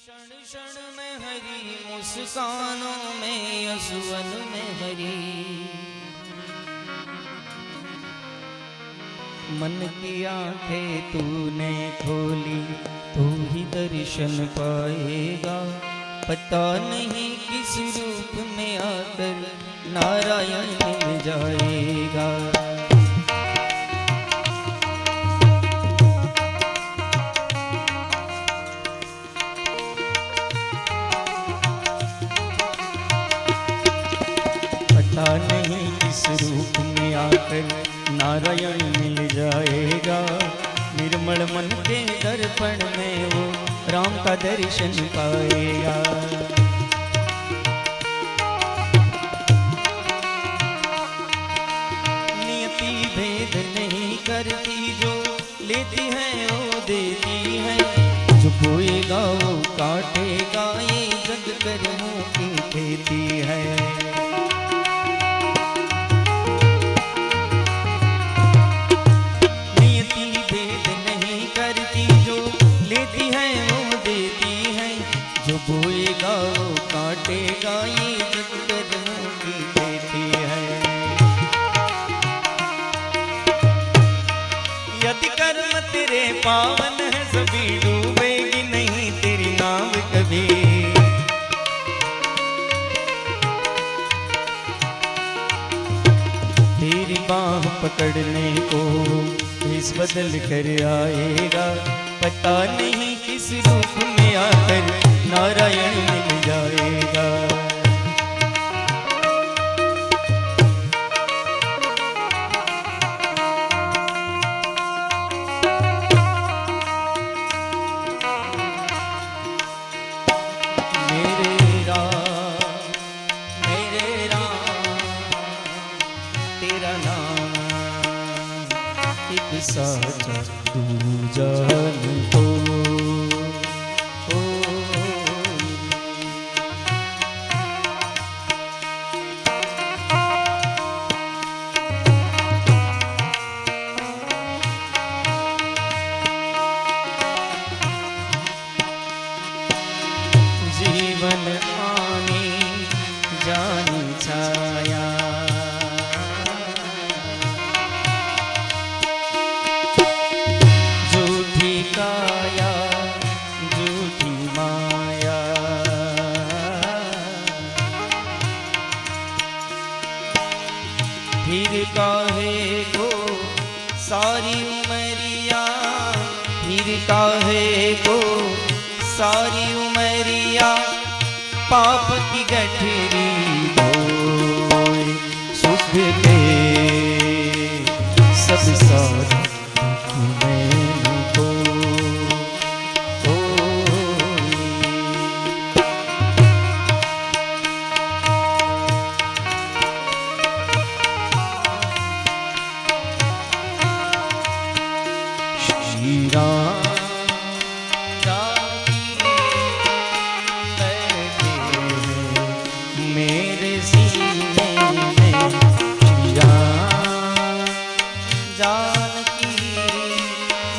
क्षण क्षण में हरी, मुस्कानों में यशवन में हरी। मन की आंखें तूने खोली, तू ही दर्शन पाएगा। पता नहीं किस रूप में आकर नारायण मिल जाएगा। पता नहीं किस रूप में आकर नारायण मिल जाएगा। निर्मल मन के दर्पण में वो राम का दर्शन पाएगा। नियति भेद नहीं करती, जो लेती है वो देती है। जो बोएगा वो काटेगा, ये जग कर्मों की खेती है। बोएगा वो काटेगा, ये जग कर्मों की खेती है। यदि कर्म तेरे पावन है, सभी डूबेगी नहीं तेरी नाव कभी। तेरी बाह पकड़ने को इस बदल कर आएगा। पता नहीं किस रूप में आकर नारायण मिल जाएगा। मेरे राम तेरा नाम एक साचा तू जान को। जीवन आनी जानी छाया, झूठी काया झूठी माया। फिर काहे को सारी उमरिया, फिर काहे को सारी उमरिया। पाप की गठरी धोए, सुख के सब साथ मैंने श्री राम मेरे सीने में। श्री राम जानकी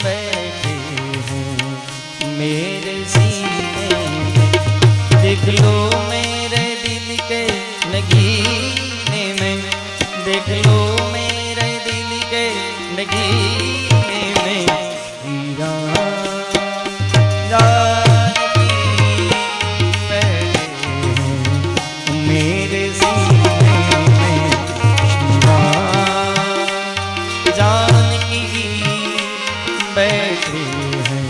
बैठे हैं मेरे सीने में। देख लो मेरे दिल के नगीने में, देख लो मेरे दिल के नगीने में। श्री राम बैठे हैं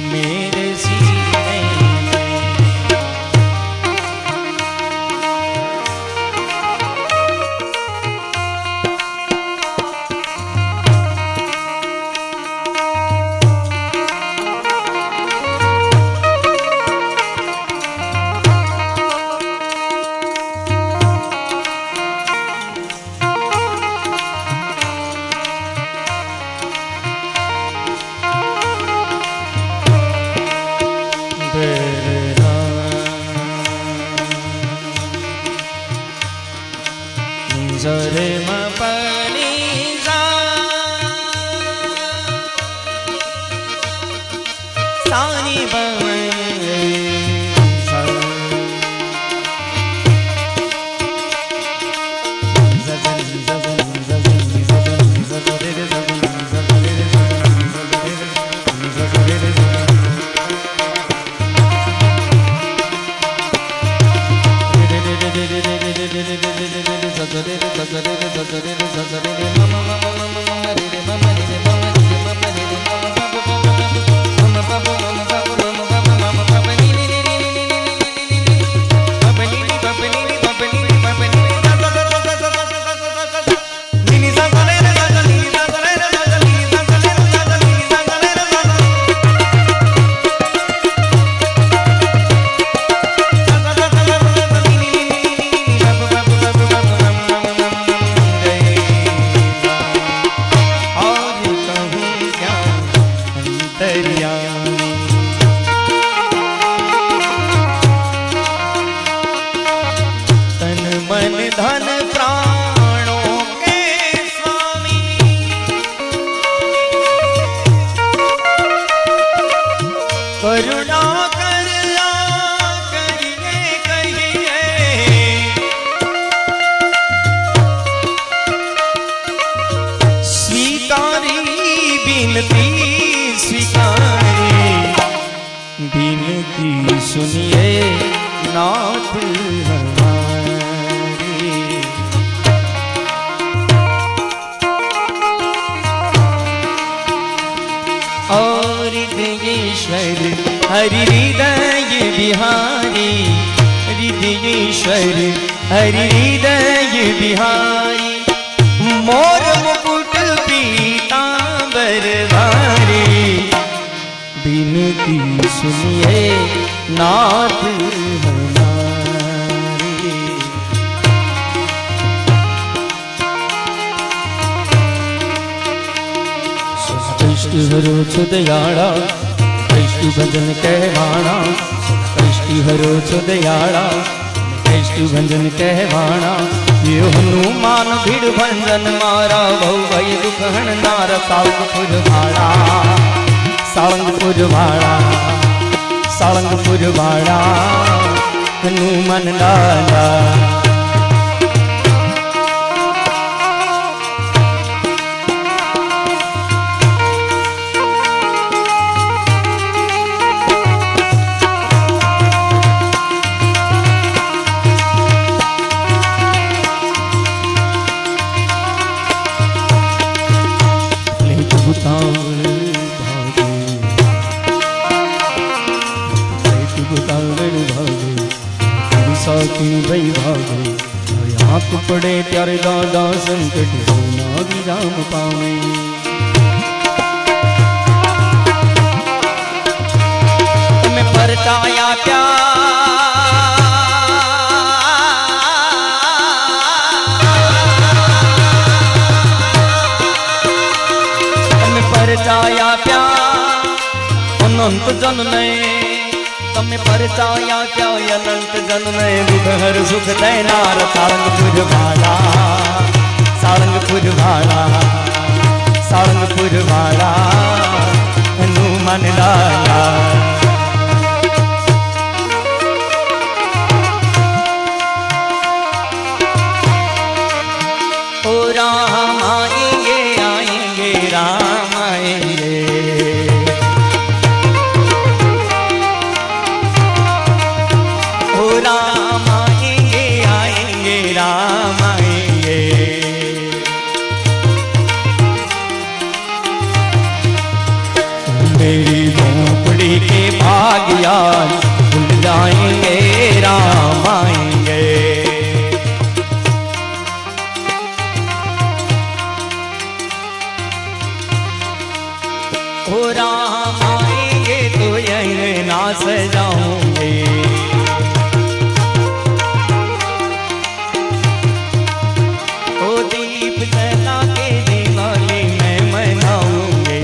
मेरे सीने में। बिनती सुनिए नाथ हमारे। और हृदयेश्वर हरि हृदय बिहारी, हृदयेश्वर हरि हृदय बिहारी, मोर मुकुट पीतांबर धारी, बिनती सुनिए नाथ हमारे। कष्ट हरो छु दयाड़ा, कष्ट भजन कहवाणा, कष्ट हरो छु दयाड़ा, कष्ट भजन कहवाणा। ये हनुमान भीड़ भंजन मारा, बहु भय दुख हरनार, सावंगपुर भाड़ा, सावंगपुर भाड़ा, सावंगपुर भाड़ा, हनुमान लाला। साकी भई भागे, आँख पड़े त्यारे दादा संकट सोना विराम पावे। मैं परताया प्यार, मैं परताया प्यार अनंत जन ने, तमें परचाया क्या अनंत जन्म दुख हर सुख देनार, सारंगपुर भाड़ा, सारंगपुर भाड़ा, सारंगपुर भाड़ा, हनुमान लाला। ओ राम आएंगे आएंगे राम आएंगे, राम आएंगे आएंगे राम आएंगे। मेरी झोंपड़ी के भाग्या भूल जाएंगे राम आएंगे। ओ राम आएंगे तो यही ना सजाऊंगे, दीप जला के दिवाली में मनाऊंगे।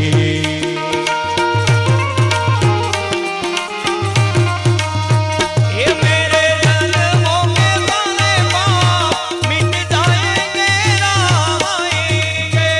ये मेरे जन्मों के सारे पाप मिट जाएंगे राम आएंगे।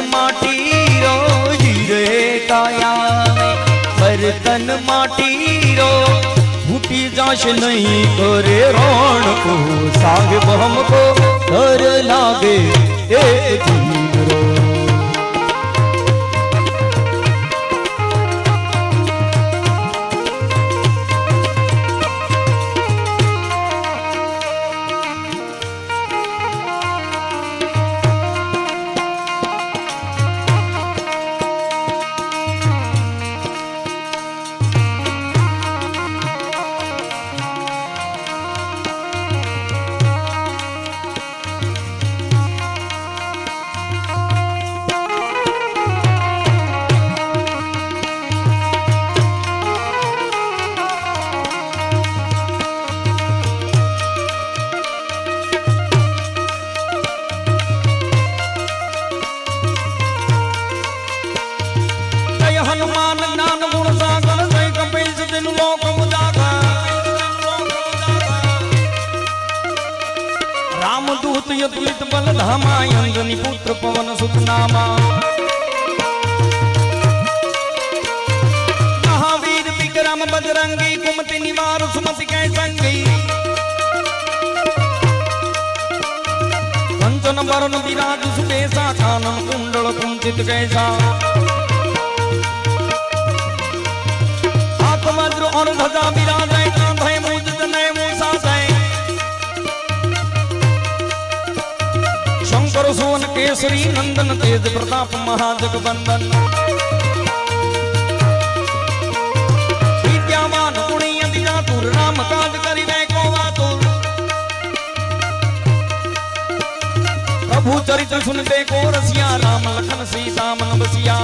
माटी रो हीरे काया बर्तन माटी रो फूटी जाश नहीं करे रोण को साहिब हमको डर लागे एक दिन रो हनुमान ज्ञान गुण सागर जय कपीस दिन लोक मुजागर रामदूत यदुलित बल धामा अंजनी पुत्र पवन सुत नामा महावीर विक्रम बजरंगी कुमति निवार सुमति कै संगी कंचन वरण विराज सुबेसा कानन कुंडल कुंचित कैसा वज्र और ध्वजा विराजय कांधे मूज तनय मूसा जय शंकर सुवन केसरी नंदन तेज प्रताप महाजगबंदन विद्यावान गुणी अति चातुर राम काज करिबे को आतुर प्रभु चरित्र सुनबे को रसिया राम लखन सीता मन बसिया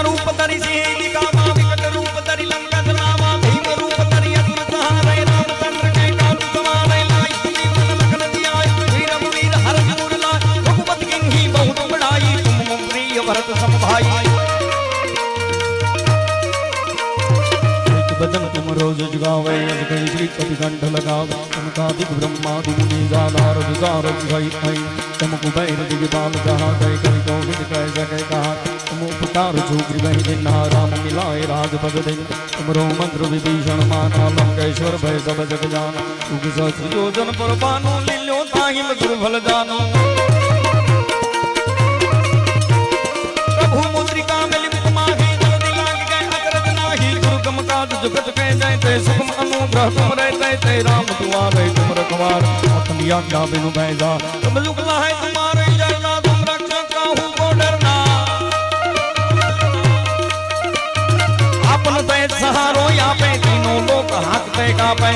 रूप धरि सिंहिका विकट रूप धरि लंका जलावा भीम रूप धरि असुर संहारै रामचंद्र के काज सवारै लाई जीवन लखन जियाय वीर वीर हरष उर लाय रघुपति किन्ही बहुत बड़ाई तुम मम प्रिय भरत सम भाई बदन तुम रोज जगावे अजगई श्रीपति कंठ लगावे तुमकादिक ब्रह्मादि मुनि जानार विचार भई भई तुम कुबेर दिगपाल जहाँ गए कवि कोविद कह सके कहा तुम उपकार छूग्री वही दिन राम मिलाए राजपद दिन तुमरो मंत्र विभीषण माना लंकेश्वर भय सब जग जाना तुग सहस्र योजन पर बानो लील्यो ताहि मधुर फल जानो प्रभु मुद्रिका में लिप्त माही जल्दी लाग गए अकरज नाही दुर्गम काज जुगत कह जाए ते सुखम अनुग्रह तुम रहते ते राम दुआरे तुम रखवार अपनी आज्ञा बिनु बैजा तुम लुकला है तुम्हारे जरना तुम रक्षक काहू को डरना अपन ते सहारो या पे तीनों लोग हाकते कापे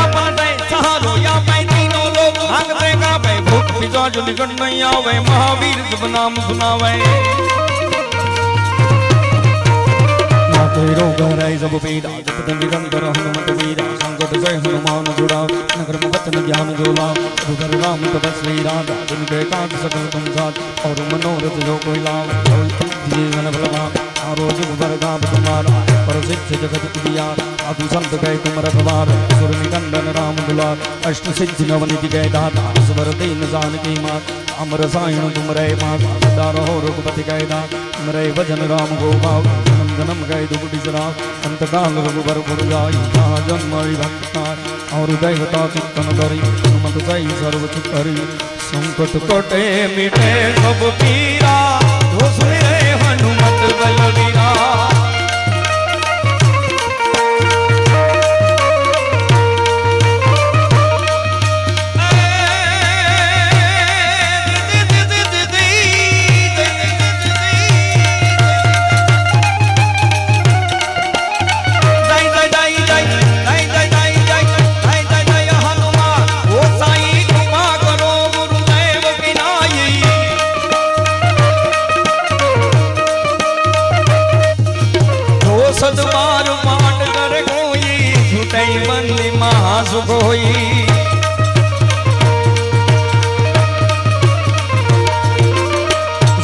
अपन ते सहारो या पे तीनों लोग हाकते कापे भूत पिशाच निकट नहीं आवे महावीर जब नाम सुनावे तेरो गहराई सब पीड़ा जपत निरंतर हनुमत वीरा संकट से हनुमान जुड़ा नगर वचन ज्ञान जोला उधर राम तपस्वी राजा जिनके काज सकल तुम साथ और मनोरथ जो कोई लाभ जीवन फलवान आरोग्य वर्गा तुम्हारा पर सिद्ध जगत दिया साधु संत गए तुम रखवार सुर निकंदन राम दुलार अष्ट सिद्धि नवनिधि गए दाता स्वर दीन जानकी मात अमर सायण तुम रे माता सदा रहो रघुपति गए दात तुम रे भजन राम गोपाल जन्म गए दुबड़ी शराब अंतकाल रघुबर पुर जाई जहाँ जन्म भक्त और दैवता चित्तन करी हनुमत सही सर्व चित हरि संकट कटे मिटे सब पीरा जो सुने हनुमत बलवीरा सदबार पाठ कर कोई छुटई बंदी महासुख होई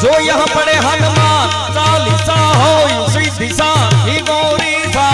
जो यहाँ पड़े हनुमान चालीसा होई सिद्धि सा ही गौरी सा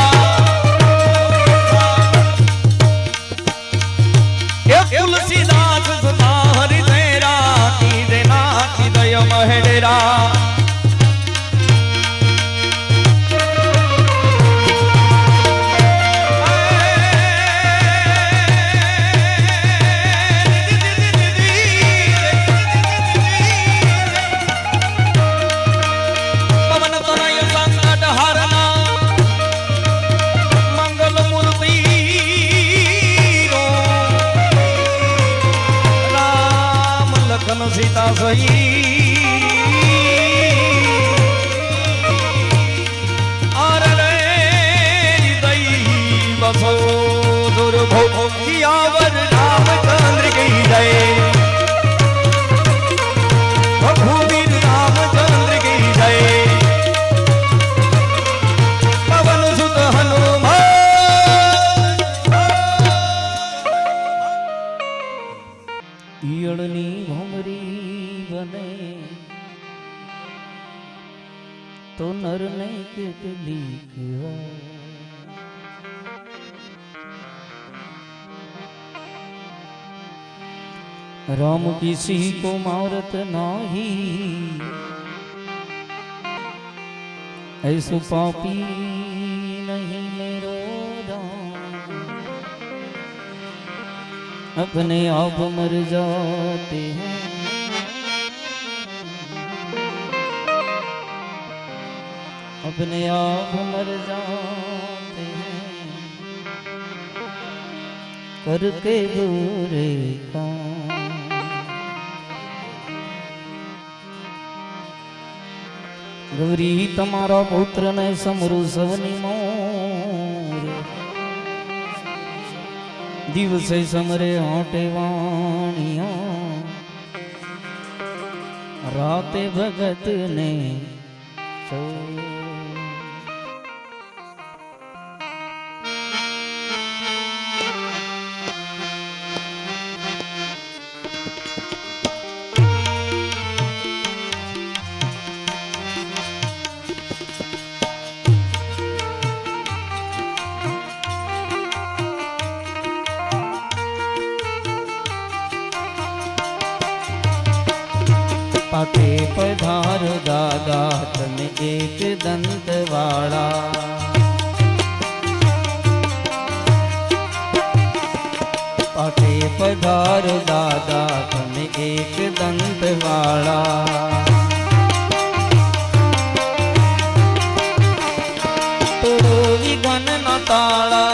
प्रभु सियावर रामचंद्र की जय। रघुवीर रामचंद्र की जय। पवन सुत हनुमान। ईयड़नी भमरी बने तो नर ने કેટલી કહેવાય। राम किसी को मारत नाही, ऐसो पापी नहीं मेरो राम। अपने आप मर जाते हैं, अपने आप मर जाते हैं, करके बुरे काम। गौरी तमारा पुत्र ने समरु सवनी मोर, दिवसे समरे होटे वाणिया, राते भगत ने चोर। पाटे पधारो दादा तने एक दंत वाला। पाटे पधारो दादा तने एक दंत वाला। तोड़ो विघन न ताला,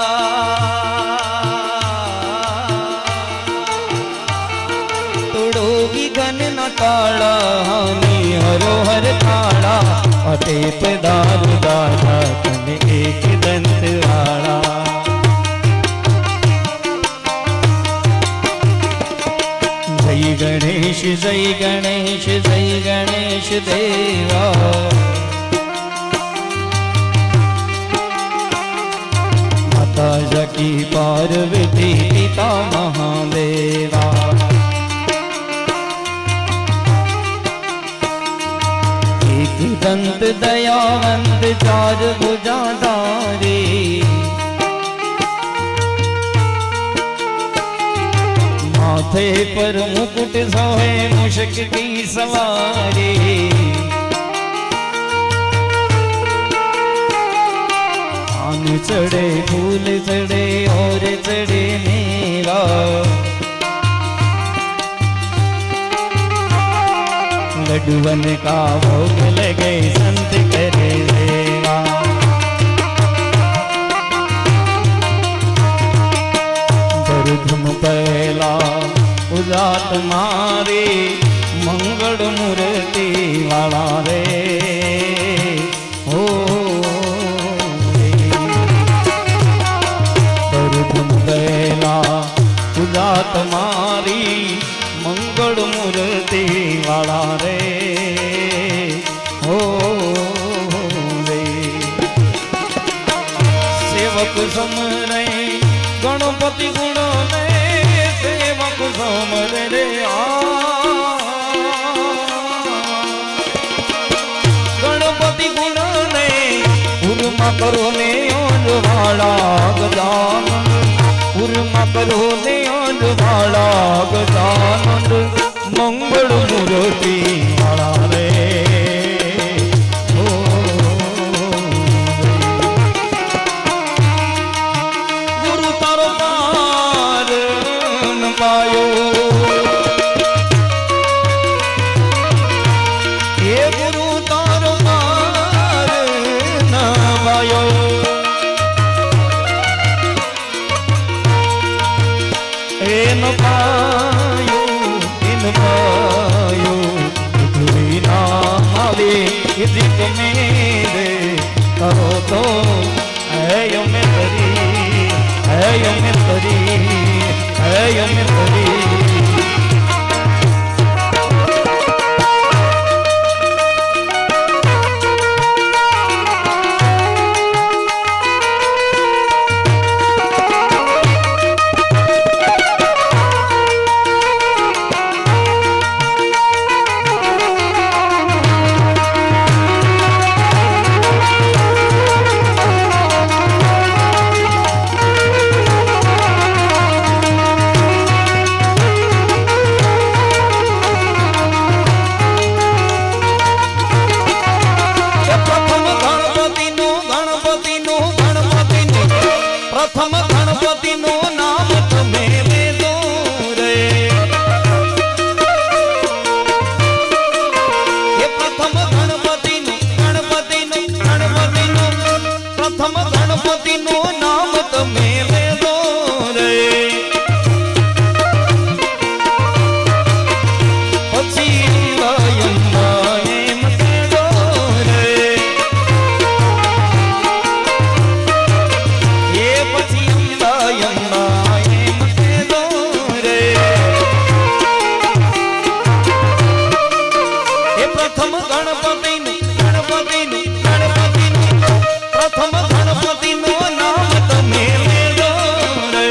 तोड़ो विघन न ताला, हरो हर खाड़ा। अटे पधारो दादा तने एक दंत वाला। जय गणेश जय गणेश जय गणेश देवा। माता जकी पार्वती पिता महादेवा। दंत दयावंत चार भुजाधारी। माथे पर मुकुट सोहे मुश्क की सवारी। आन चढ़े फूल चढ़े और चढ़े मेवा। लड्डुवन का भोग लगे संत करे सेवा। धम पहला उजात मारे मंगल मूर्ति वाला रे। हो धम पहला उजात मारी मंगल मूर्ति वाला रे। हो रे सेवक समरे गणपति गुण ने। सेवक समरे रे गणपति गुण ने। उर्मा करो ने वाला गजानन। उर्मा करो ने वाला गजानन। मंगल मूर्ति वाला रे। गुरु तारो पार न पायो। ये गुरु तारो पार न पायो। न पायो इन पायो तुरी नाम आवे जित मेरे। करो तो है यो में तरी है यो में तरी। અમે કરી પ્રથમ ગણપતિનું નામ તમે લેજો રે એ પ્રથમ ગણપતિનું પ્રથમ ગણપતિનું નામ તમે લેજો રે પછી એમ કહેજો રે એ પછી એમ કહેજો રે એ પ્રથમ ગણપતિનું પ્રથમ ગણપતિનું નામ તમે લેજો રે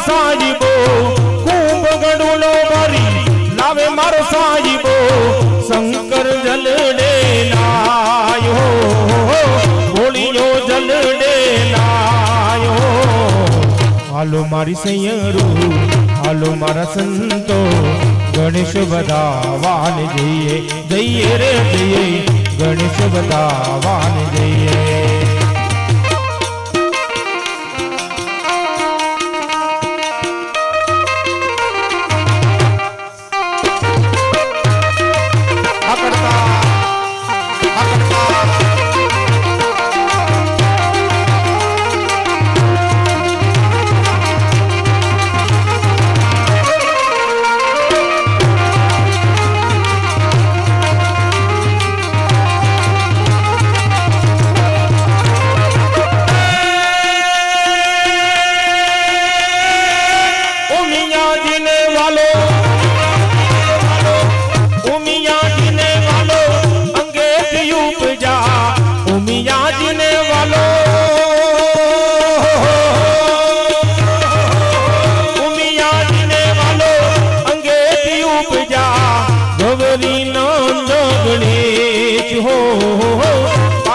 સાજીબો કુંભ ગડુલો ભરી લાવે મારો સાજીબો શંકર જલડે લાયો બોલિયો જલડે લાયો હાલો મારી સૈયરું હાલો મારા સંતો ગણેશ વધાવાન જઈએ જઈએ રે જઈએ ગણેશ વધાવાન જઈએ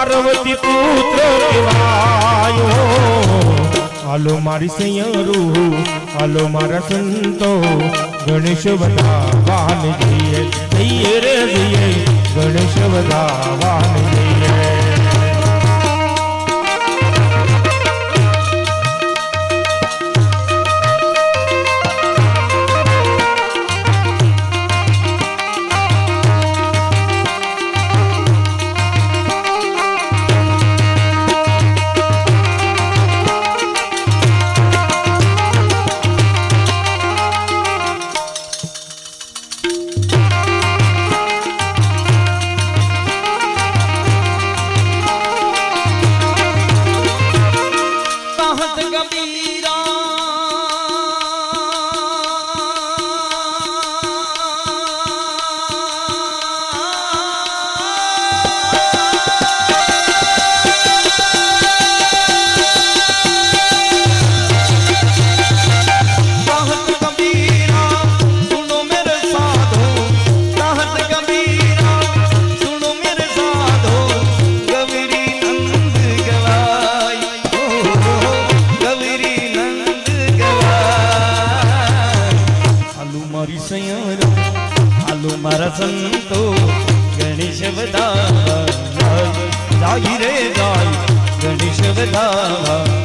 પાર્વતી પુત્ર કહેવાયો હાલો મારી સૈયરું હાલો મારા સંતો ગણેશ વધાવાન જઈએ જઈએ રે જઈએ ગણેશ વધાવાન જઈએ જાય રે જાય ગણેશ વધાવા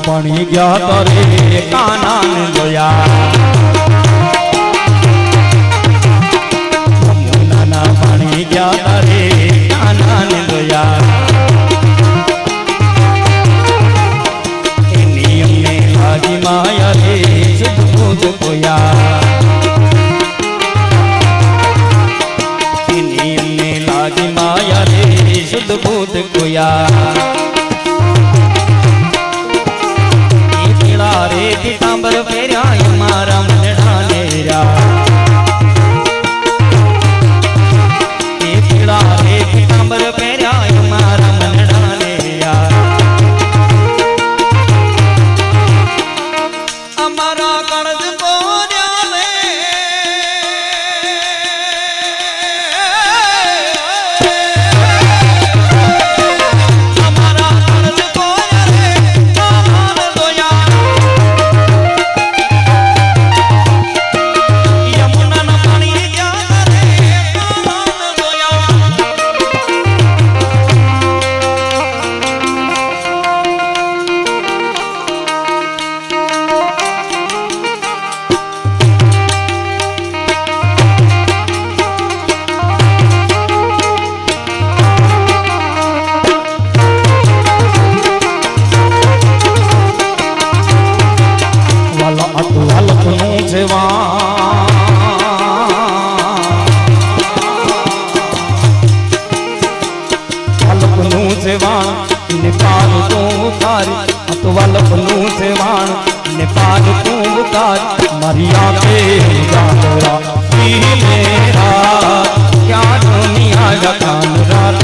પાણી ગયા તારે કાના ને જોયા નાના પાણી ગયા તારે કાના ને જોયા એની અમને લાગી માયા રે સુધ કોયા એની અમને લાગી માયા રે શુદ્ધ ભૂત કોયા રે પીતાંબર ફેર્યા મારા મનડા નેર્યા એ પીળા રે પીતાંબર ફેર્યા મારા મનડા નેર્યા અમારા કણજ કોર્યા રે મારી આંખે ગાંધરા મેરા ક્યાં દુનિયા લખાન રાત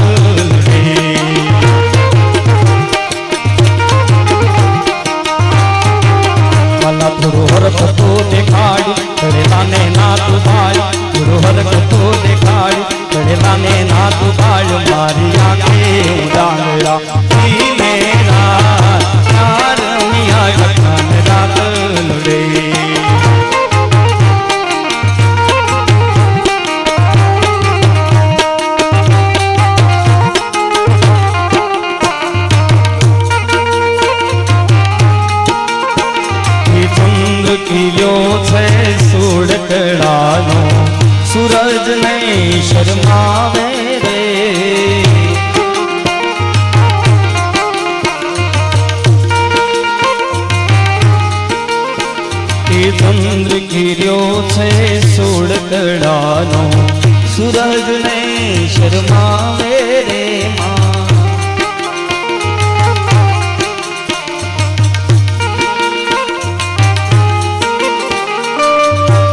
વાલા થોડો હરખ તો દેખાડી કરેલાને ના તું ભાઈ થોડો હરખ તો દેખાડી કરેલાને ના તું ભાઈ મારી આંખે ગાંધરા મેરા ક્યાં દુનિયા લખાન રાત રે કિલ્યો છે સુડકડાનો સૂરજ ને શરમાવે રે છે સોળ કળાનો સૂરજને શરમાવે રે માં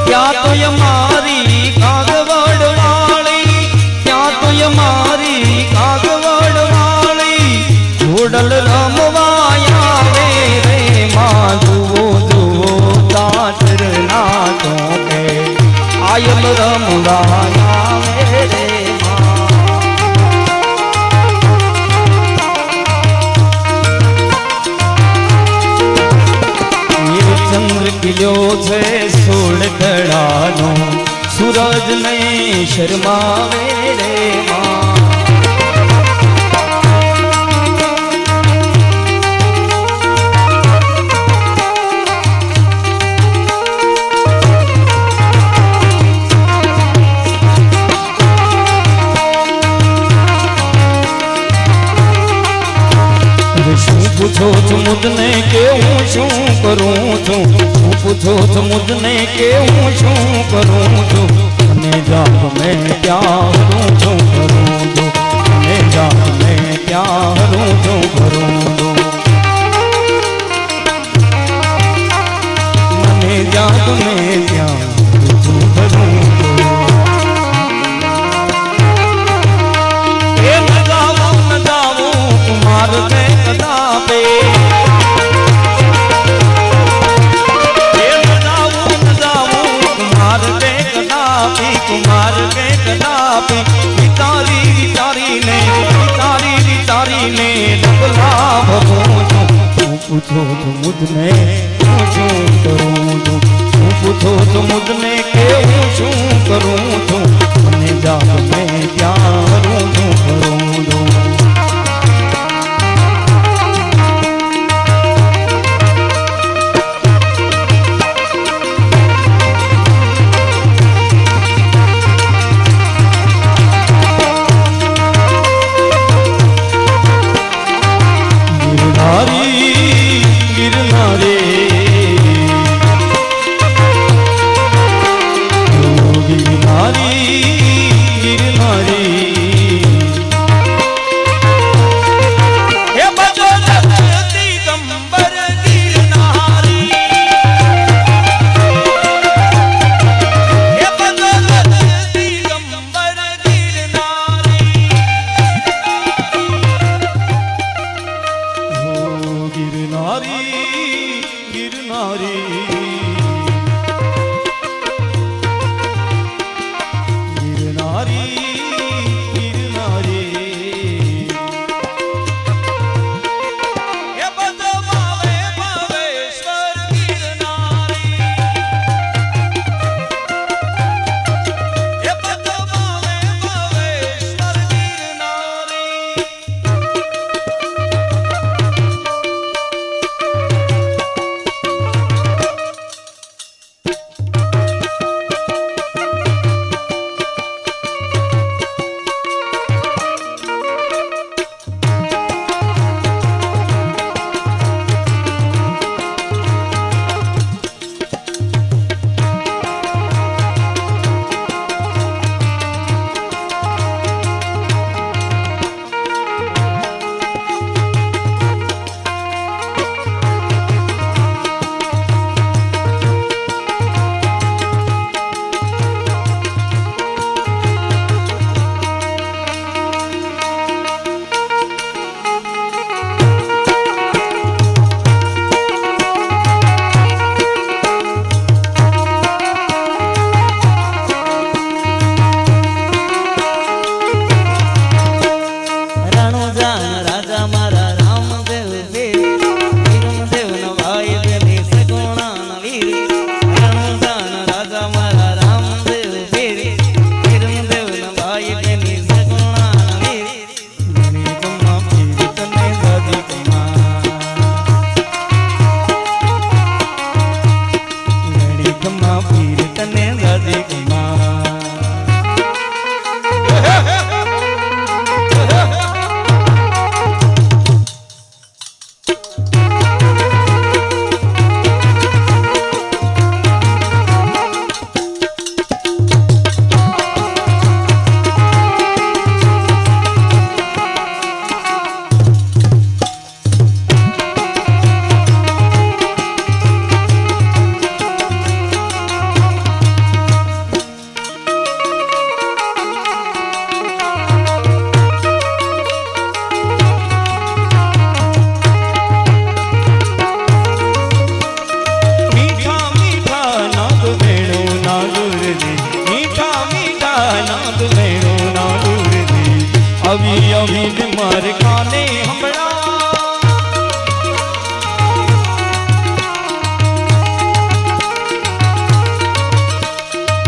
ત્યાં તો અમારી કાગવડ વાળી ત્યાં તો અમારી કાગવડ વાળી ઘોડલ રમવા આવે રે માં જુઓ જુઓ દાતર ના ચોકે આયલ રમવા આવે રે ચંદ્ર કિલ્યો છે સોળ કળાનો સૂરજ ને શરમાવે રે માં શું પૂછો છો મુદને કે હું શું કરું છું શું પૂછો છો મુદને કે હું શું કરું છું અને જાપ મેં ત્યાં હરું છું કરું છું અને જાપ મેં ત્યાં હરું છું કરું છું મને જાપ મેં ત્યાં હરું છું કરું છું એ ન જાવું કુમાર ને કદાપે कुमार के कदापि विचारी विचारीने डबला भरूं छूं पूछो तो मुझने शू करूं छूं पूछो तो मुझने के शू करूं छूं અને જાપ મેં ત્યાં હરું છું કરું છું गिरनारे આવી આવીને મારે કાને હંભળા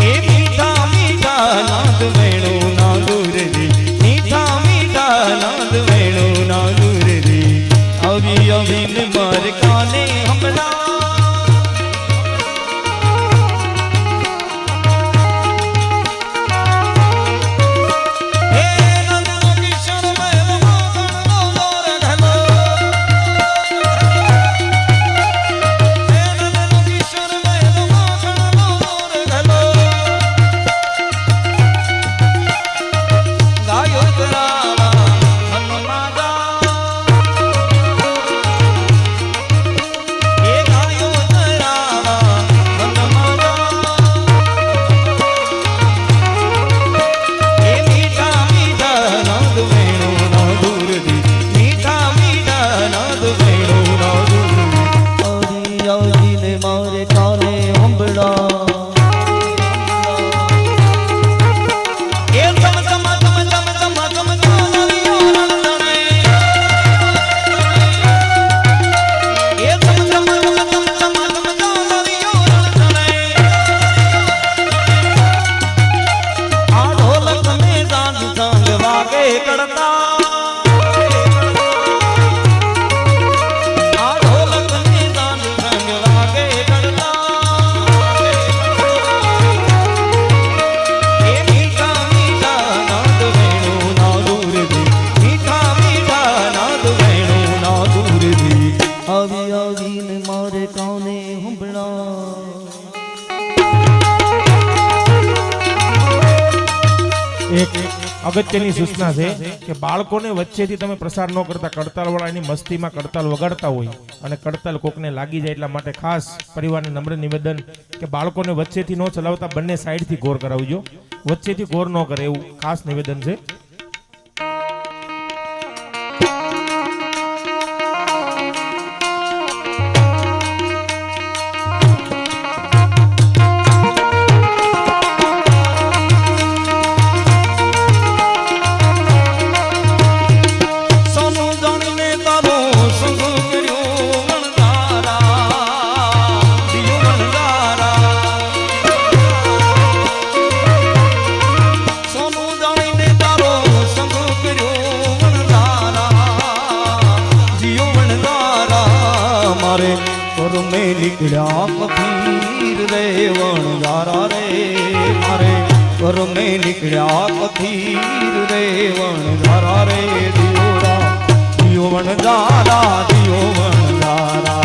એ મીઠા મીઠા નાદ વેણુ ના દૂર રે મીઠા મીઠા નાદ વેણુ ના દૂર રે આવી આવીને મારે કાને હંભળા એક અગત્યની સૂચના છે કે બાળકોને વચ્ચેથી તમે પ્રસાર ન કરતા, કડતાલવાળા એની મસ્તીમાં કડતાલ વગાડતા હોય અને કડતાલ કોકને લાગી જાય, એટલા માટે ખાસ પરિવારને નમ્ર નિવેદન કે બાળકોને વચ્ચેથી ન ચલાવતા, બંને સાઈડથી ગોર કરાવજો, વચ્ચેથી ગોર ન કરે એવું ખાસ નિવેદન છે. નીકળ્યા કથીર રે વણઝારા રે મારે ઘર મેં નીકળ્યા કથીર રે વણઝારા રે દિયોરા દિયો વણઝારા દિયો વણઝારા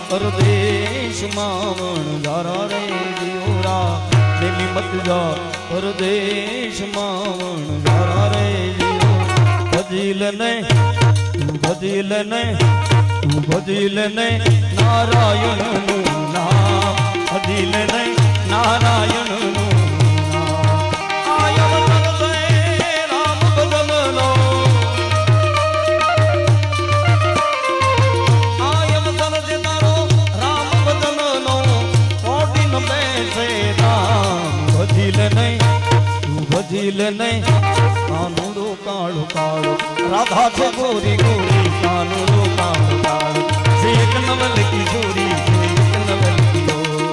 પરદેશ માં વણઝારા રે દિયોરા દિલ્હી મત જા પરદેશ માં વણઝારા રે દિયો ભજીલ ને તું ભજીલ ને નારાયણ નું નામ ભજીલ ને નારાયણ નું ભજીલ નહીં કાનુડો કાળો કાળો રાધા છે ગોરી ગોરી કાનુડો કાળો કાળો એક નવલ કિશોરી એક નવલ કિશોરી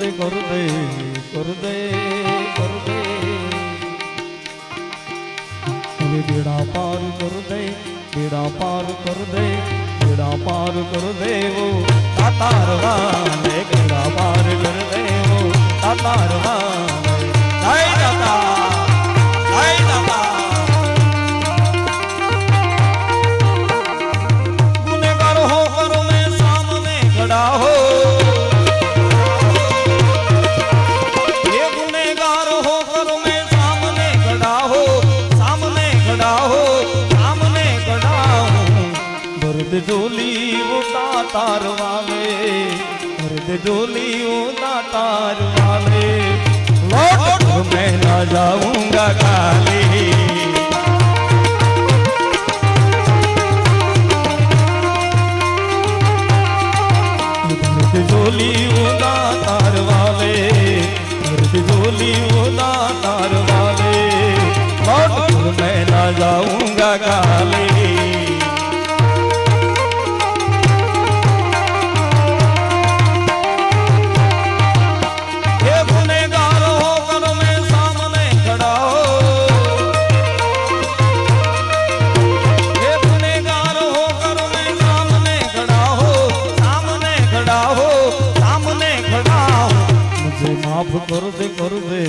દે કર દે કર દે કર દે હવે બેડા પાર કર દે બેડા પાર કર દે બેડા પાર કર દેવો તાતાર વાલે બેડા પાર કર દેવો તાતાર વાલે જય દાતા જય દાતા ગુનેગાર હો કરો મેં સામને ખડા હો ये गुनेगार हो कर मैं सामने खड़ा हो सामने खड़ा हो सामने खड़ा हूँ दर्द जोली वो तार वाले दर्द जोली वो तार वाले लौट मैं ना जाऊंगा खाली दर्द जोली वो तार वाले जोली उदा तार वाले लौट मैं ना जाऊंगा गाले ये गुनेगार होकर मैं सामने खड़ा हो ये गुनेगार होकर मैं सामने खड़ा हो सामने खड़ा हो सामने खड़ा हो मुझे माफ कर दे कर दे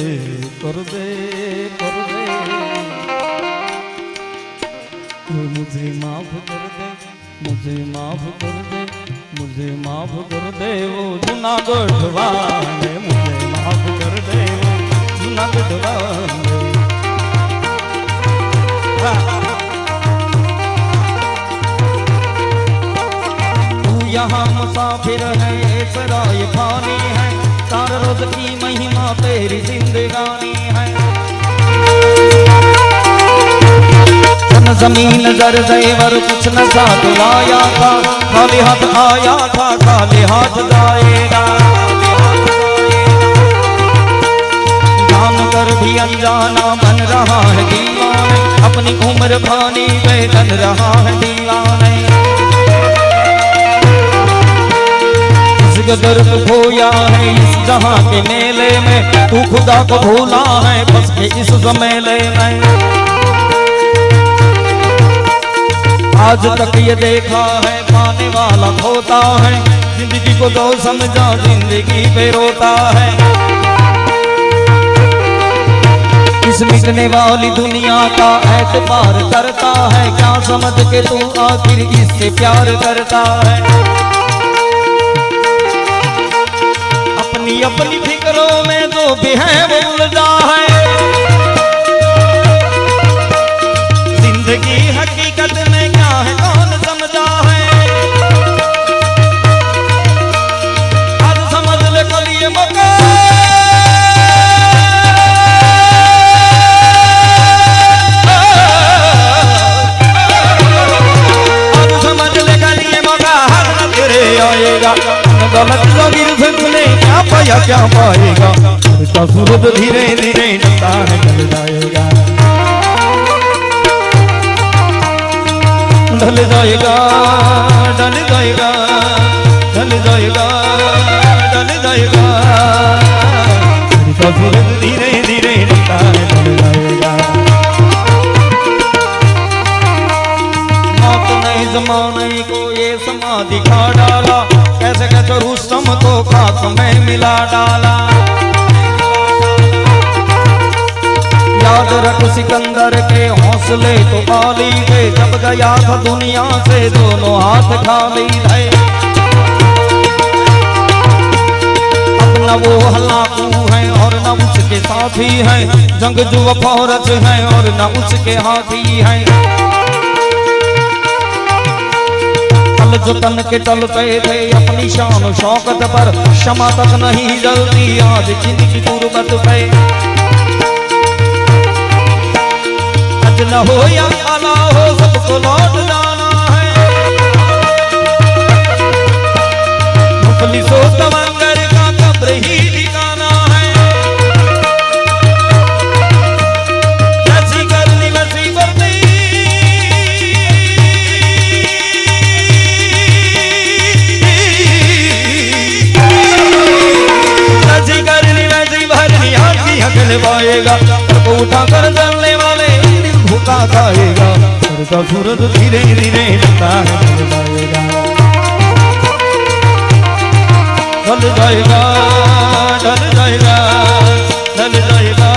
कर दे कर दे मुझे माफ कर दे मुझे माफ कर दे मुझे माफ कर दे वो जूनागढ़ वाले मुझे माफ कर दे वो जूनागढ़ वाले तू यहाँ मुसाफिर है एक राय पानी है सारा रोज की महिमा तेरी जिंदगानी है तन जमीन जर जेवर कुछ न साथ लाया था खाली हाथ आया था खाली हाथ जाएगा जान कर भी अनजाना बन रहा है दीवाने अपनी उम्र भानी बन रहा है दीवाने दर्द खोया है इस जहां के मेले में तू खुदा को भूला है बस के इस जमेले में आज तक ये देखा है पाने वाला खोता है जिंदगी को तो समझा जिंदगी पे रोता है इस मिटने वाली दुनिया का एतबार करता है क्या समझ के तू आखिर इससे प्यार करता है अपनी फिक्रों में जो भी है वो उलझा है जिंदगी हकीकत में क्या है कौन समझा है आज समझ ले कल ये मौका आज समझ ले कल ये मौका हर न तेरे आएगा गलत जगीर से तूने क्या पाया क्या पाएगा इसका सूरज धीरे धीरे ढलता है ढल जाएगा ढल जाएगा ढल जाएगा ढल जाएगा ढल जाएगा इसका सूरज धीरे धीरे ढलता है ढल जाएगा मौत ने जमाने को ये समाधि खा डाला कैसे कैसे रुस्तम को खाक में मिला डाला याद रख सिकंदर के हौसले तो खाली थे जब गया था दुनिया से दोनों हाथ खाली थे अब न वो हलाकू है और न उसके साथी है जंग जो फौरत है और न उसके हाथी है जो तन के टलते थे अपनी शान शौकत पर क्षमा तक नहीं जलती आज जिनकी गुर्बत पे अज न हो या आला हो सबको लौट जाना है मुफलिसो तवंगर का कब्र ही ठिकाना है जैसी करनी वैसी करनी जाएगा, को उठाकर जलने वाले भूखा खाएगा, चढ़ता सूरज धीरे धीरे ढलता है ढल जाएगा, ढल जाएगा, ढल जाएगा, ढल जाएगा,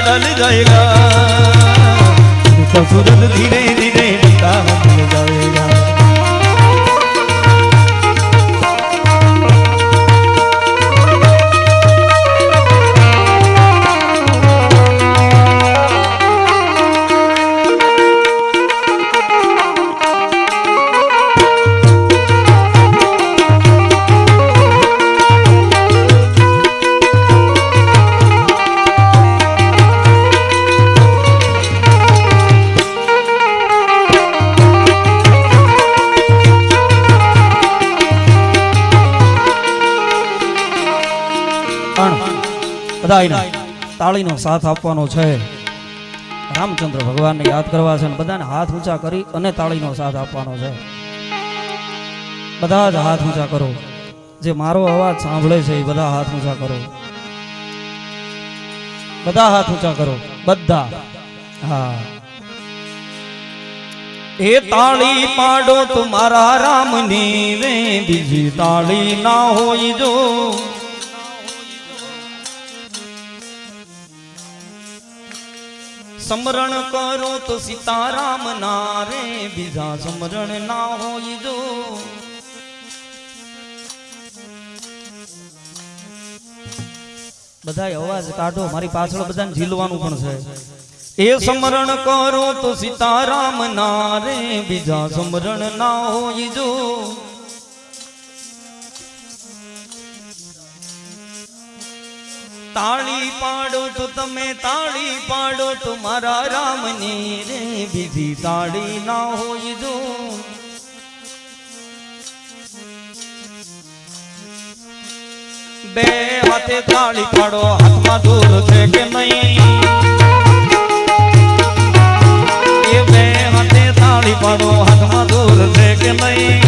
ढल जाएगा, चढ़ता सूरज धीरे धीरे ढलता है ढल जाएगा। બધાને તાળીનો સાથ આપવાનો છે, રામચંદ્ર ભગવાનને યાદ કરવા છે, બધાને હાથ ઊંચા કરી અને તાળીનો સાથ આપવાનો છે. બધા જ હાથ ઊંચા કરો, જે મારો અવાજ સાંભળે છે એ બધા હાથ ઊંચા કરો, બધા હાથ ઊંચા કરો, બધા. હા, એ તાળી પાડો તમારા રામની રે, બીજી તાળી ના હોય જો, સમરણ કરો તો સીતારામ ના રે, બીજા સમરણ ના હોય જો. બધા અવાજ કાઢો, મારી પાછળ બધાને ઝીલવાનું પણ છે. એ સમરણ કરો તો સીતારામ ના રે, બીજા સમરણ ના હોય જો. તાળી પાડો તો તમે તાળી પાડો તો મારા રામની રે, બીજી તાળી ના હોય જો. બે હાથે તાળી પાડો, હાથમાં દૂર છે કે નહીં, એ બે હાથે તાળી પાડો, હાથમાં દૂર છે કે નહીં.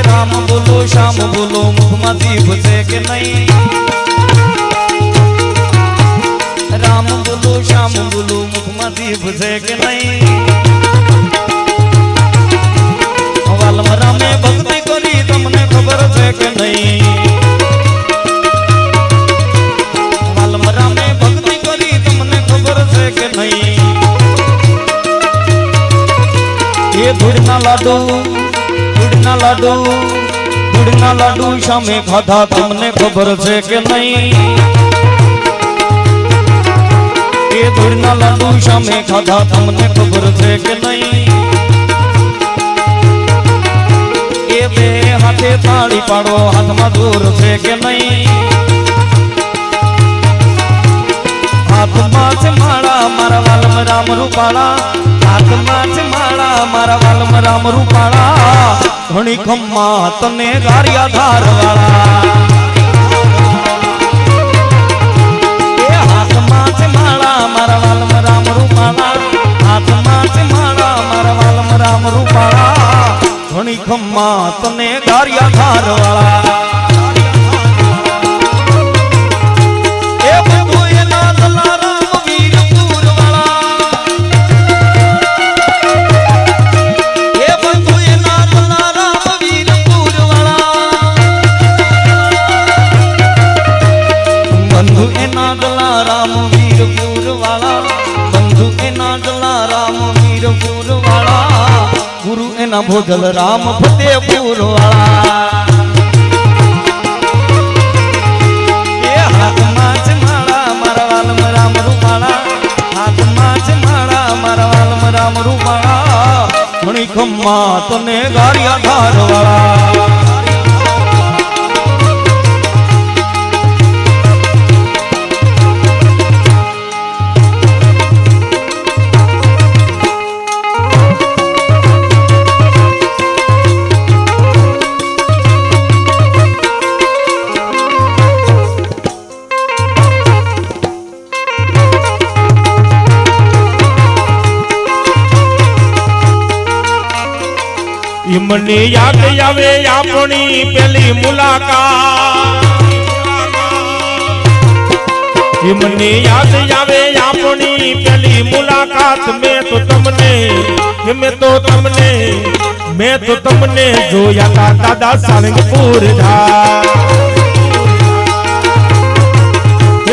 રામ બોલો શ્યામ બોલો, મુખમાં દીપ છે કે નહીં, રામ બોલો શ્યામ બોલો, મુખમાં દીપ છે કે નહીં. વાલમ રામે ભક્તિ કરી તમને ખબર છે કે નહીં, વાલમ રામે ભક્તિ કરી તમને ખબર છે કે નહીં. એ ધૂળના લાડુ, ધૂળના લાડુ, ધૂળના લાડુ સામે ખાધા તમને ખબર છે કે નહીં, એ ધૂળના લાડુ સામે ખાધા તમને ખબર છે કે નહીં. એ બે હાથે તાળી પાડો, હાથમાં દૂર છે કે નહીં. હાથમાં છે માળા મારા વાલમ રામ રૂપાળા, હાથમાં છે માળા મારા વાલમ રામ રૂપાળા, ઘણી ખમ્મા તને ગારિયા ધાર વાળા. એ હાથમાં છે માળા મારા વાલમ રામ રૂપાળા, હાથમાં છે માળા મારા વાલમ રામ રૂપાળા, ઘણી ખમ્મા તને ગારિયા ધાર વાળા. ભોજલ રામ ફતેપુર વાળા. એ હાથમાં છે માળા મારા વાલમ રામ રૂપાળા, હાથમાં છે માળા મારા વાલમ રામ રૂપાળા, ઘણી ખમ્મા તને ગારિયા ધાર વાળા. મને યાદ આવે આપણી પેલી મુલાકાત, એ મને યાદ આવે આપણી પેલી મુલાકાત મેં તો તમને જોયા તા દાદા સાળંગપુર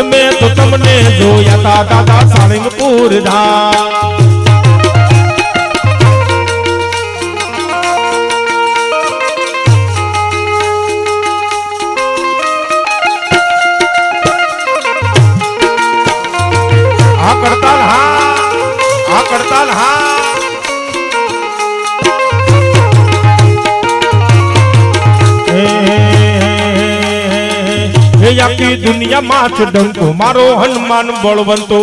મેં તો તમને જોયા તા દાદા સાળંગપુર કરતાલ હા આખી દુનિયા માં છે ડંકો મારો હનુમાન બળવંતો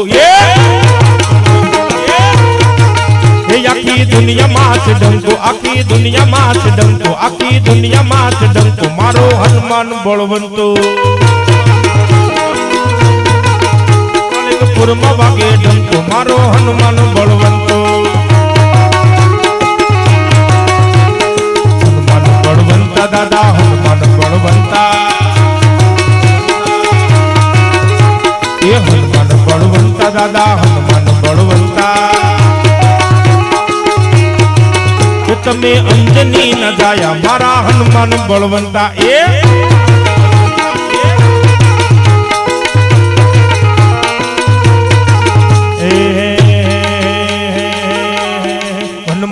આખી દુનિયા માં છે ડંકો આખી દુનિયા માં છે ડંકો આખી દુનિયા માં છે ડંકો મારો હનુમાન બળવંતો પુરમાં વાગે ડંકો મારો હનુમાન બળવંતો હનુમાન બળવંતા દાદા હનુમાન બળવંતા એ હનુમાન બળવંતા દાદા હનુમાન બળવંતા કે તમે અંજની ન જાયા મારા હનુમાન બળવંતા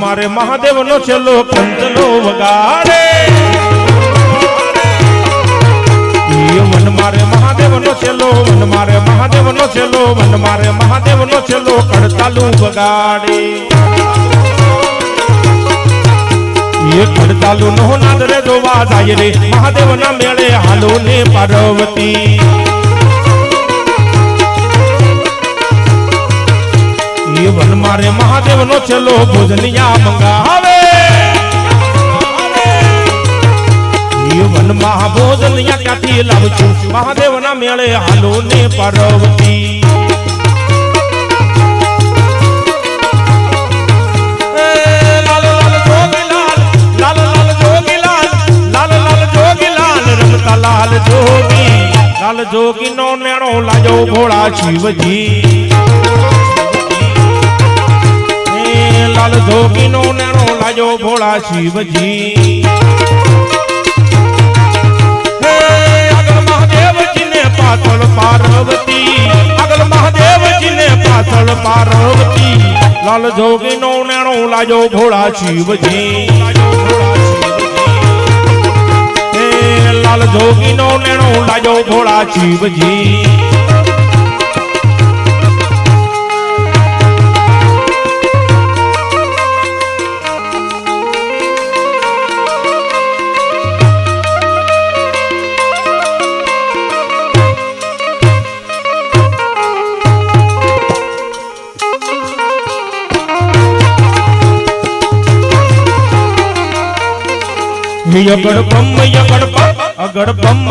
મારે મહાદેવ નો છેલ્લો કંચલો વગાડે વન મારે મહાદેવ નો છેલ્લો વન મારે મહાદેવ નો છેલ્લો વન મારે મહાદેવ નો છેલ્લો કડતાલુ વગાડે એ કડતાલુ નો નાદ રે જોવા જાય રે મહાદેવ ના મેળે હાલો ને પાર્વતી વન મારે મહાદેવ નો છેલ્લો ભોજનિયા મંગાવે વન મહાભોજનિયા ક્યાંથી લાવું છું મહાદેવ ના મેળે હાલો ને પાર્વતી લાલ લાલ જોગીલાલ લાલ લાલ જોગીલાલ લાલ લાલ જોગીલાલ રમતા લાલ જોગી નો નેણો લાજો ભોળા શિવજી લાલ જોગી નો નેણો લાજો ભોળા શિવજી આગળ મહાદેવજી ને પાછળ પાર્વતી આગળ મહાદેવજી ને પાછળ પાર્વતી લાલ જોગી નો નેણો લાજો ભોળા શિવજી લાલ જોગી નો નેણો લાજો ભોળા શિવજી અગડ બમ અગડ બમ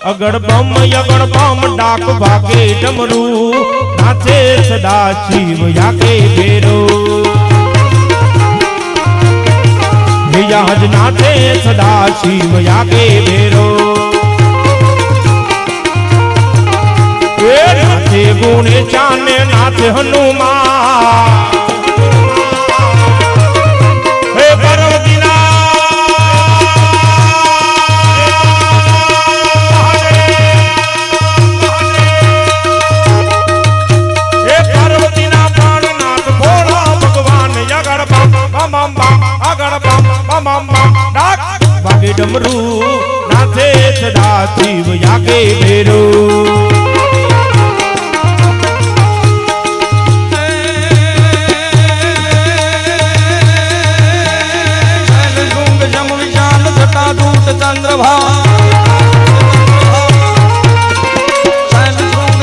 અગડ બમ ડાક ભાગે ડમરું નાચે સદા શિવ યાકે ભેરો યાજ નાચે સદા શિવ યાકે ભેરો નાચે ગુણે ચાને નાચે હનુમાન ડમરું નાચે સદા શિવ યાકે ભેરો જમ વિશાલ છટા દૂત ચંદ્રભા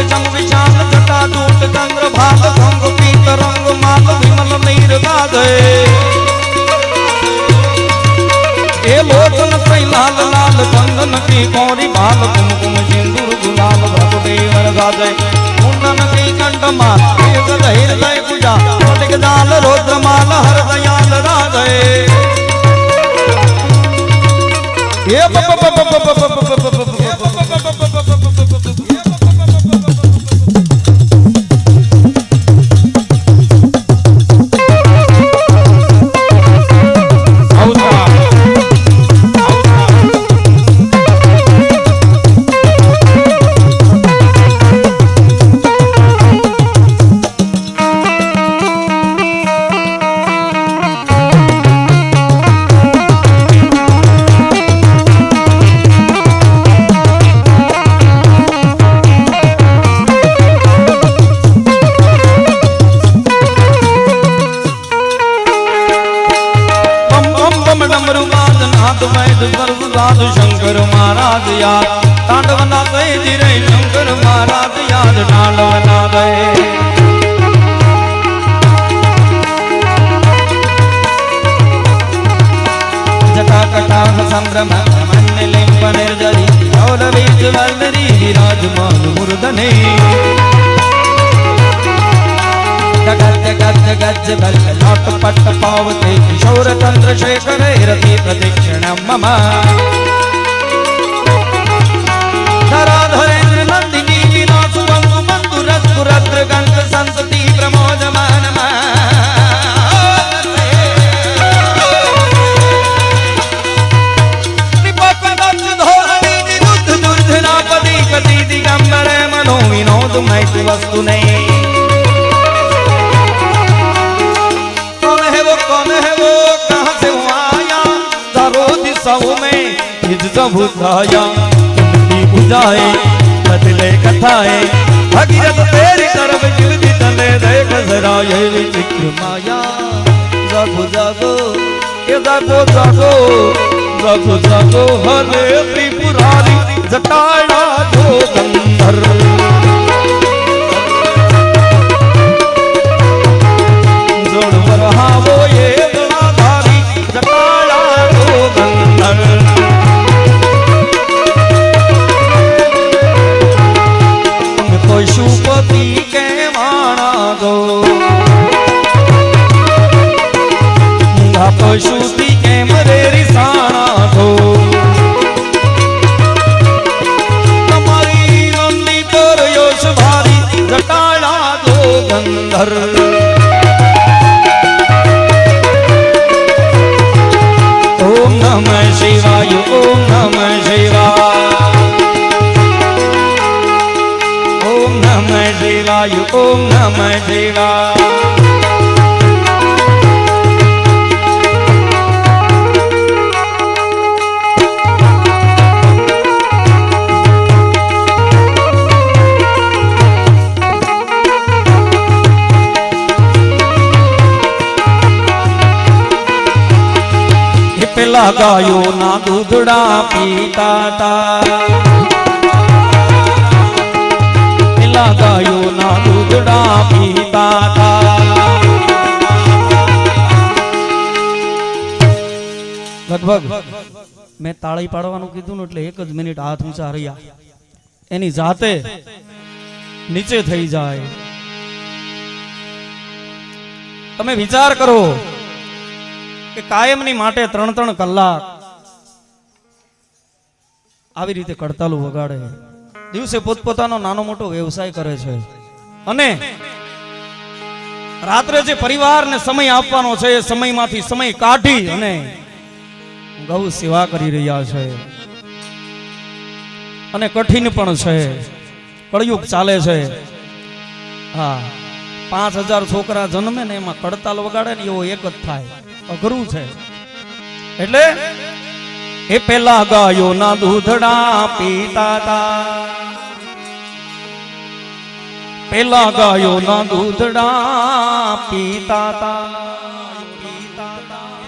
જમ વિશાલ છટા દૂત ચંદ્રભાગ ભંગ પીત રંગ માલ વિમલ નીર ગાધે એ લોચન કઈ લાલ લાલ ચંદન की कौरी बाल कुमकुम सिंदूर गुलाल भगदेवर गाजय मुंडन की कंठमा एक हृदय पूजा कोटिक दाल रुद्रमाल हर दयाल राजय डमरू बाज नाथ वैद सर्व साधु शंकर महाराज याद तांडव नाथे जिरे शंकर महाराज याद तांडव नाथे जटा कटाह संभ्रम मन्य लिंब निर्जरी और बीच वल्लरी विराजमान मुर्दने गज गज गज बल लौट पट पावते किशोर चंद्रशेखर रति प्रदक्षिण मम धराधरेन्द्र नंदिनी विलासु बंधु बंधु रघुरत्र गंग संतति प्रमोदमान दिगंबर मनो विनोद मैत वस्तु नहीं कौन है वो कहाँ से वो आया चारों दिशाओं में बुझाया तुमकी बुझाए बदले कथाएं भगीरथ तेरी तरफ गिरती तले देख जरा ये विचित्र माया जागो जागो ये जागो जागो जागो जागो हरे त्रिपुरारी जटाड़ा दो गंधर जोड़ बरहावो ये गणाधारी जटाड़ा दो गंधर तुम पशुपति के माना दो पशुपति के मरे रिसाना दो जटाड़ा दो गंधर ओम नमः शिवाय ओम नमः शिवाय ओम नमः शिवाय ओम नमः शिवाय पेला गायो ना दूधड़ा पीता था पेला गायो ना दूधड़ा पीता था लगभग मैं ताળી પાડવાનું કીધું ને એટલે 1 જ મિનિટ હાથ ઊંચા રહ્યા એની જાતે નીચે થઈ જાય તમે વિચાર કરો કે કાયમની માટે 3-3 કલાક આવી રીતે કડતાલુ વગાડે દિવસે પોતપોતાનો નાનો મોટો વ્યવસાય કરે છે અને રાત્રે જે પરિવારને સમય આપવાનો છે એ સમયમાંથી સમય કાઢી અને ગૌ સેવા કરી રહ્યા છે અને કઠિન પણ છે કળયુગ ચાલે છે હા 5000 છોકરા જન્મે ને એમાં કડતાલ વગાડે ને એવો એક જ થાય અઘરું છે એટલે એ પેલા ગાયો ના દૂધડા પીતા તા પેલા ગાયો ના દૂધડા પીતા તા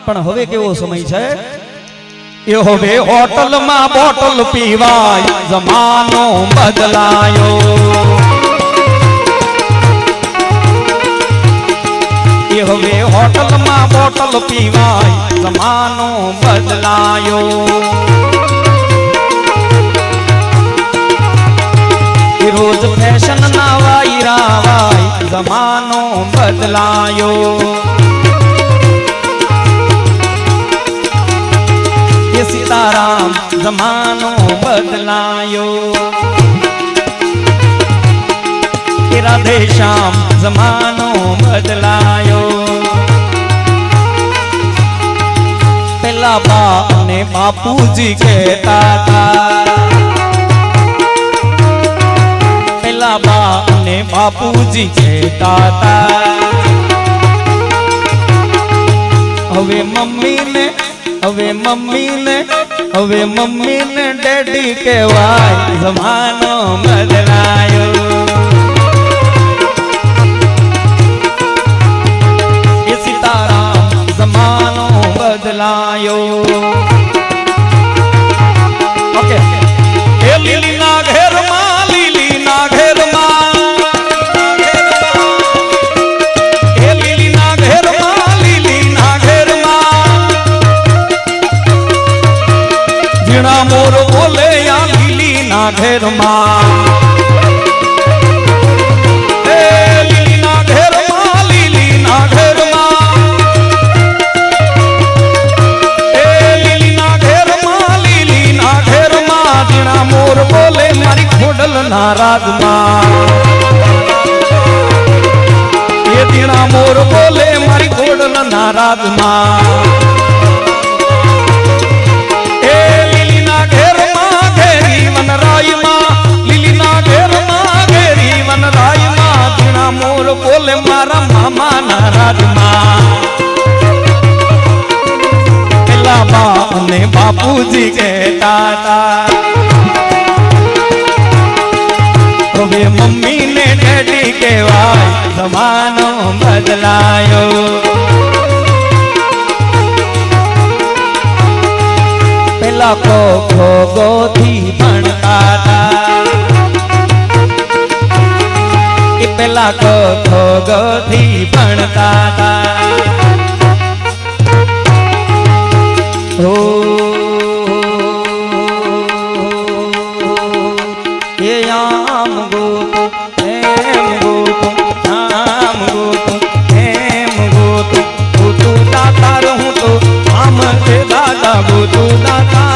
પણ હવે કેવો સમય છે એ હવે હોટલ માં બોટલ પીવાય જમાનો બદલાયો હવે હોટલ માં બોટલ પીવાય જમાનો બદલાયો રોજ ફેશન ના વાયરા વાય જમાનો બદલાયો એ સીતારામ જમાનો બદલાયો राधे श्याम जमानो बदलायो पेला बा ने बापूजी कहता था पेला बा ने बापूजी कहता था હવે મમ્મી ને ડેડી કહેવાય જમાનો બદલાયો બદલાયો ઓકે એ લીલીના ઘેરમાં લીલીના ઘેરમાં એ લીલીના ઘેરમાં લીલીના ઘેરમાં ઝીણા મોર બોલે આ લીલીના ઘેરમાં નારાજમાં એ દીણા મોર બોલે મારી ખોડલ નારાજમાં એ લીલીના ઘેરમાં ઘેરી વનરાયમાં લીલીના ઘેરમાં ઘેરી વનરાયમાં દીણા મોર બોલે મારા મામા નારાજમાં પેલા બા અને બાપુજી કહેતા હતા હવે મમ્મી ને ડેડી કહેવાય જમાનો બદલાયો પેલા ખો ગોથી ભણતા હતા એ પેલા ખો ગોથી ભણતા હતા એ આમ ગોતો એમ ગોતો આમ ગોતો એમ ગોતો ગોતું દાતાર હું તો આમ છે દાદા ગોતું દાતાર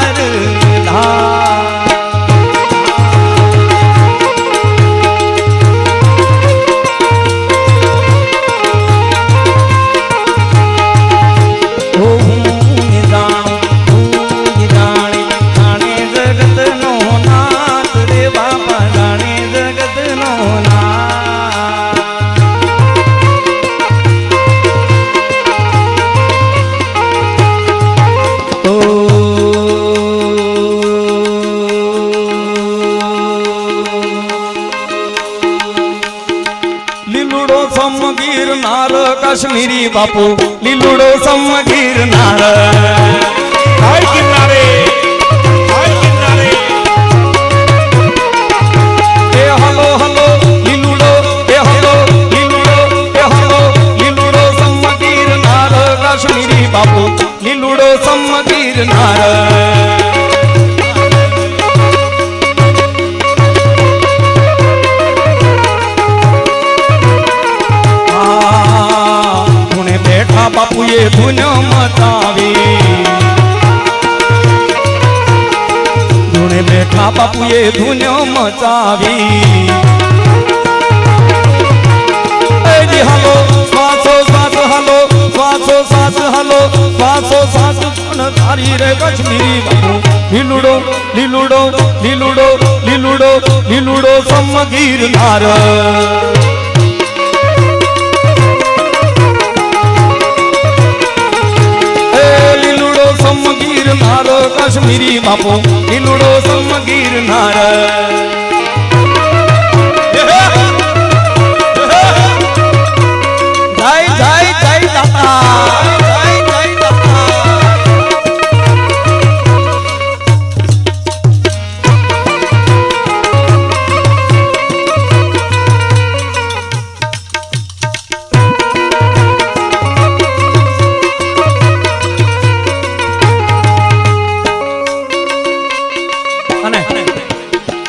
કાશ્મીરી બાપુ લીલુડો સમ ગિરનાર હાય કિનારે એ હલો હલો લીલુડો એ હલો લીલુડો એ હલો લીલુડો સમ ગિરનાર કાશ્મીરી બાપુ લીલુડો સમ ગિરનાર બાપુએ ધૂન મચાવી ધૂણે બેઠા બાપુએ ધૂન મચાવી હાલો શ્વાસો શ્વાસ હાલો શ્વાસો શ્વાસ હાલો શ્વાસો શ્વાસ તારી રે કાશ્મીરી બાપુ લીલુડો લીલુડો લીલુડો લીલુડો લીલુડો સમ ગિરનાર ગિરનાર કાશ્મીરી બાપુ લીલુડો સમ ગિરનાર જય જય જય દાતા જય જય દાતા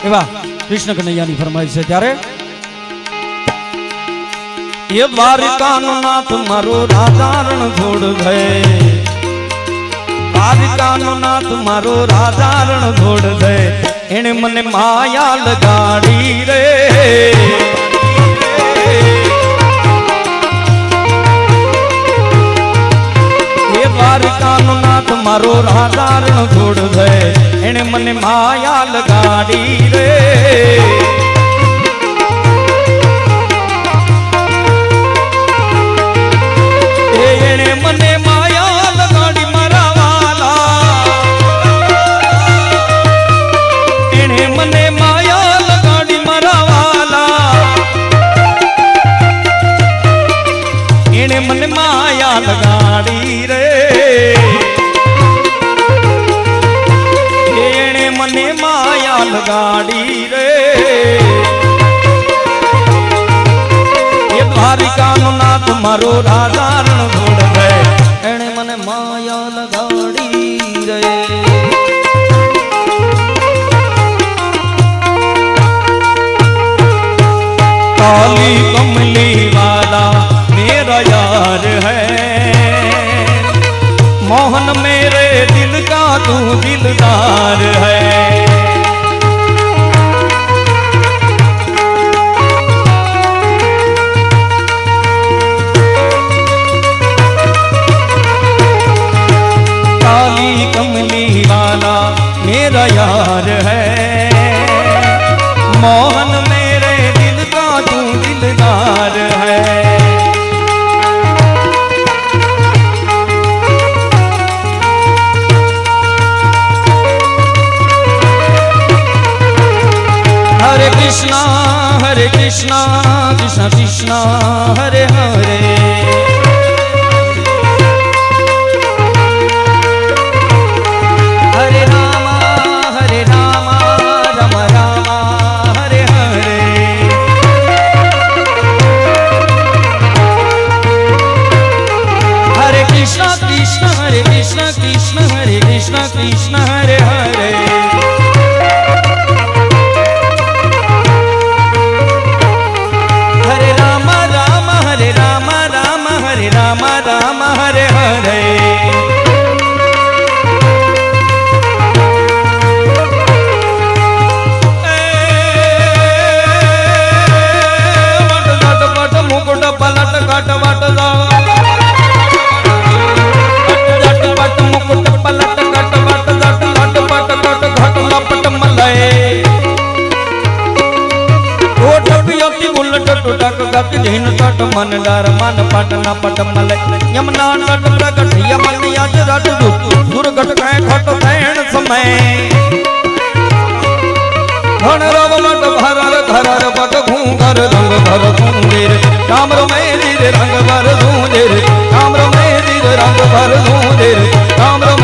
એવા કૃષ્ણ કનૈયાની ફરમાઈશ છે ત્યારે એ દ્વારિકાનો નાથ મારો રાજારણ છોડ દે દ્વારિકાનો નાથ મારો રાજારણ છોડ દે એને મને માયા લગાડી રે એ દ્વારિકાનો નાથ મારો રાજારણ છોડ દે એને મને માયા લગાડી રે એને મને માયા લગાડી મારા વાલા એને મને માયા લગાડી મારા વાલા એને મને માયા લગાડી રે મારો રાજા રણછોડ રે એણે મને માયા લગાડી રે काली कमली वाला मेरा यार है मोहन मेरे दिल का तू दिलदार है काली कमली वाला मेरा यार है मोहन मेरे दिल का तू दिलदार है हरे कृष्णा कृष्णा कृष्णा हरे हरे हरे रामा राम रामा हरे हरे हरे कृष्णा कृष्णा कृष्ण हरे कृष्णा हरे हरे हरे राम राम हरे राम हरे हरे मुकुट पलट घट वट घट मुकुट पलट घट वट घट पट घट घट लपट मलय ओठ पियति उलट टुटक गक जिन तट मन डर मन पट न पट मलय यमुना तट प्रगट यमन यज रट दुर्घट कै घट धैन समय धन रव मट भरर धरर बट घूंगर रंग भर घूंगेर कामर में रंग भर धूंदेर कामर में रंग भर धूंदेर कामर